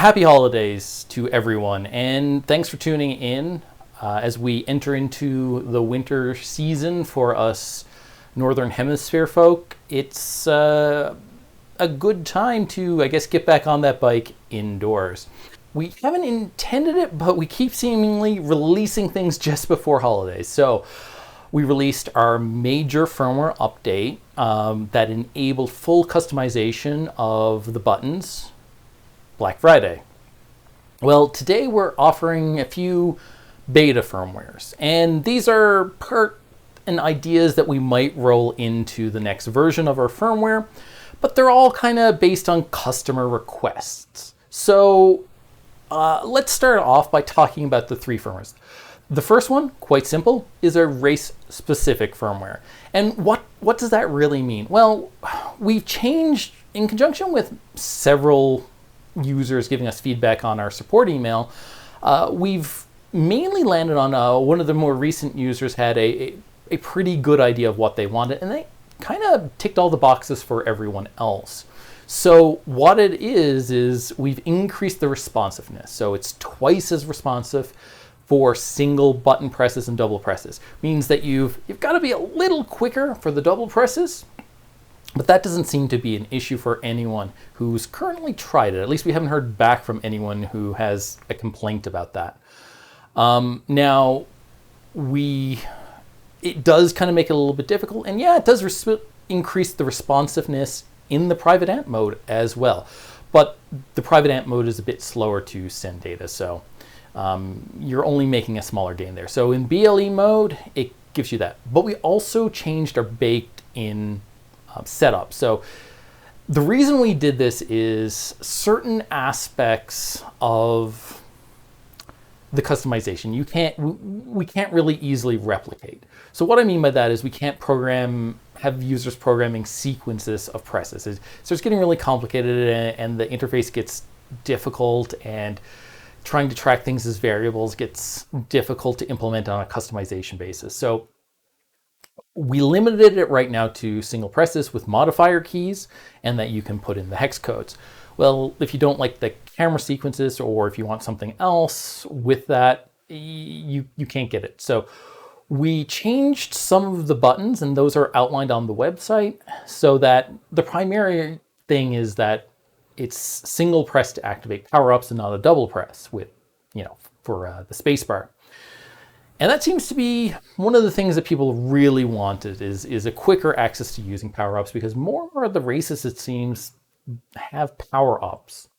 Happy holidays to everyone, and thanks for tuning in as we enter into the winter season for us Northern Hemisphere folk. It's a good time to, I guess, get back on that bike indoors. We haven't intended it, but we keep seemingly releasing things just before holidays. So we released our major firmware update that enabled full customization of the buttons Black Friday. Well, today we're offering a few beta firmwares, and these are part and ideas that we might roll into the next version of our firmware, but they're all kind of based on customer requests. So let's start off by talking about the three firmwares. The first one, quite simple, is a race-specific firmware. And what does that really mean? Well, we've changed, in conjunction with several users giving us feedback on our support email, we've mainly landed on one of the more recent users had a pretty good idea of what they wanted, and they kind of ticked all the boxes for everyone else. So what it is we've increased the responsiveness. So it's twice as responsive for single button presses and double presses. Means that you've got to be a little quicker for the double presses, but that doesn't seem to be an issue for anyone who's currently tried it. At least we haven't heard back from anyone who has a complaint about that. Now, it does kind of make it a little bit difficult, and yeah, it does increase the responsiveness in the private ANT mode as well. But the private ANT mode is a bit slower to send data, so you're only making a smaller gain there. So in BLE mode, it gives you that. But we also changed our baked-in setup. So the reason we did this is certain aspects of the customization we can't really easily replicate. So what I mean by that is we can't have users programming sequences of presses. So it's getting really complicated, and the interface gets difficult, and trying to track things as variables gets difficult to implement on a customization basis. So we limited it right now to single presses with modifier keys, and that you can put in the hex codes. Well, if you don't like the camera sequences, or if you want something else with that, you can't get it. So we changed some of the buttons, and those are outlined on the website, so that the primary thing is that it's single press to activate power-ups and not a double press for the spacebar. And that seems to be one of the things that people really wanted is a quicker access to using power-ups, because more and more of the races, it seems, have power-ups.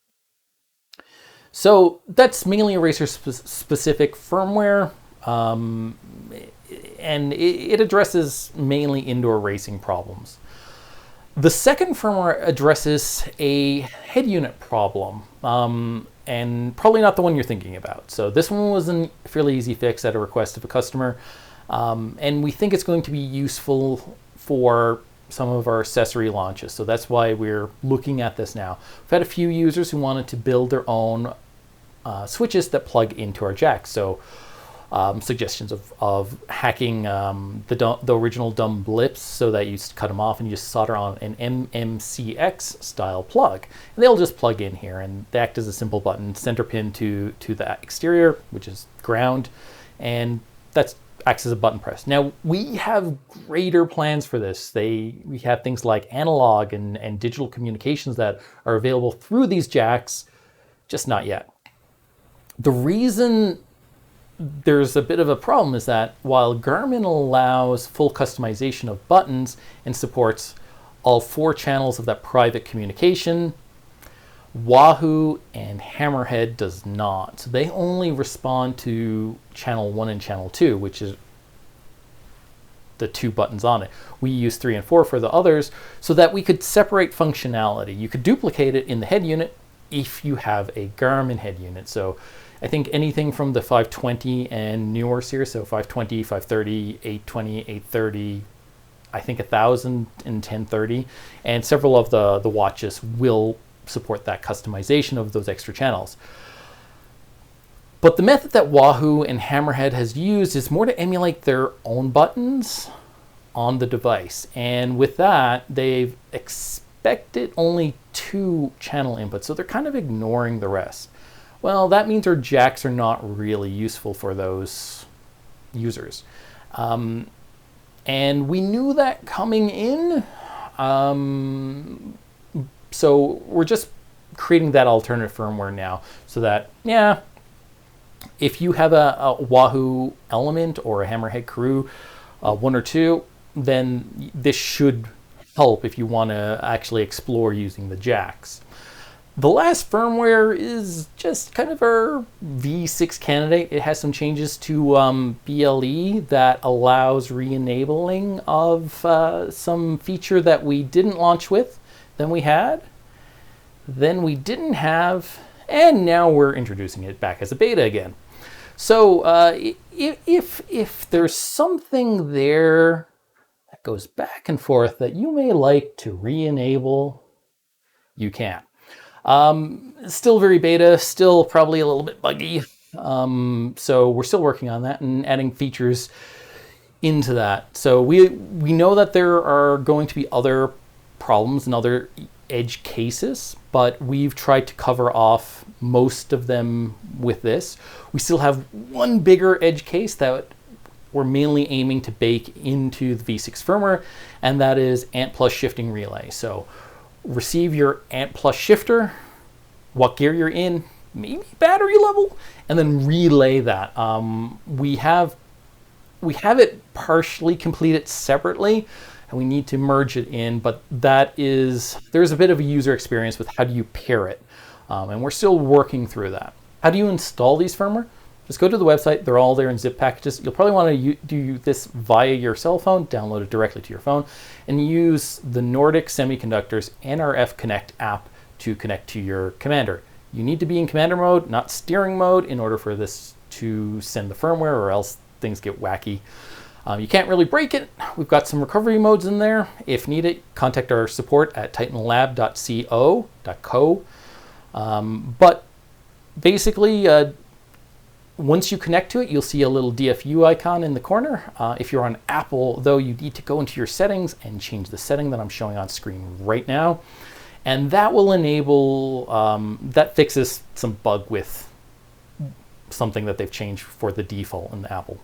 So that's mainly a racer-specific firmware, and it addresses mainly indoor racing problems. The second firmware addresses a head unit problem, and probably not the one you're thinking about. So this one was a fairly easy fix at a request of a customer, and we think it's going to be useful for some of our accessory launches. So that's why we're looking at this now. We've had a few users who wanted to build their own switches that plug into our jacks. So suggestions of hacking the original dumb blips, so that you cut them off and you just solder on an MMCX style plug, and they'll just plug in here, and they act as a simple button center pin to the exterior, which is ground, and that acts as a button press. Now we have greater plans for this. We have things like analog and digital communications that are available through these jacks, just not yet. The reason there's a bit of a problem is that while Garmin allows full customization of buttons and supports all 4 channels of that private communication, Wahoo and Hammerhead does not. So they only respond to channel 1 and channel 2, which is the 2 buttons on it. We use 3 and 4 for the others, so that we could separate functionality. You could duplicate it in the head unit if you have a Garmin head unit. So I think anything from the 520 and newer series, so 520, 530, 820, 830, I think 1000 and 1030, and several of the watches will support that customization of those extra channels. But the method that Wahoo and Hammerhead has used is more to emulate their own buttons on the device. And with that, they've expected only 2 channel inputs, so they're kind of ignoring the rest. Well, that means our jacks are not really useful for those users. And we knew that coming in, so we're just creating that alternative firmware now so that, yeah, if you have a Wahoo Element or a Hammerhead Karoo 1 or 2, then this should help if you want to actually explore using the jacks. The last firmware is just kind of our V6 candidate. It has some changes to BLE that allows re-enabling of some feature that we didn't launch with, then we had, then we didn't have, and now we're introducing it back as a beta again. So if there's something there that goes back and forth that you may like to re-enable, you can. Still very beta, still probably a little bit buggy. So we're still working on that and adding features into that. So we know that there are going to be other problems and other edge cases, but we've tried to cover off most of them with this. We still have one bigger edge case that we're mainly aiming to bake into the V6 firmware, and that is ANT Plus shifting relay. So receive your ANT Plus shifter, what gear you're in, maybe battery level, and then relay that. We have it partially completed separately, and we need to merge it in, but there's a bit of a user experience with how do you pair it, and we're still working through that. How do you install these firmware? Just go to the website. They're all there in zip packages. You'll probably want to do this via your cell phone, download it directly to your phone, and use the Nordic Semiconductors NRF Connect app to connect to your commander. You need to be in commander mode, not steering mode, in order for this to send the firmware, or else things get wacky. You can't really break it. We've got some recovery modes in there. If needed, contact our support at titanlab.co. But basically, once you connect to it, you'll see a little DFU icon in the corner. If you're on Apple, though, you need to go into your settings and change the setting that I'm showing on screen right now. And that will enable, that fixes some bug with something that they've changed for the default in the Apple.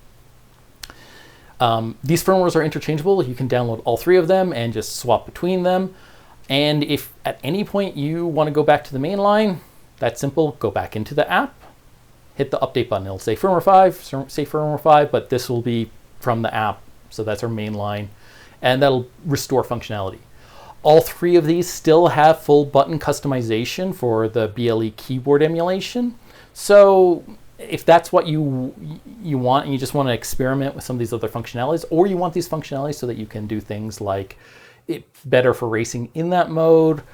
These firmwares are interchangeable. You can download all 3 of them and just swap between them. And if at any point you want to go back to the main line, that's simple. Go back into the app, hit the update button. It'll say firmware 5, but this will be from the app. So that's our main line, and that'll restore functionality. All 3 of these still have full button customization for the BLE keyboard emulation. So if that's what you want, and you just want to experiment with some of these other functionalities, or you want these functionalities so that you can do things like it's better for racing in that mode,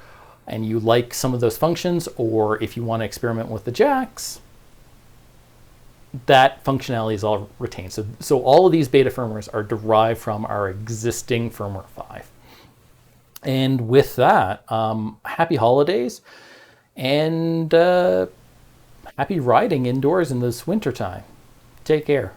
and you like some of those functions, or if you want to experiment with the jacks, that functionality is all retained. So all of these beta firmwares are derived from our existing firmware 5. And with that, happy holidays, and happy riding indoors in this wintertime. Take care.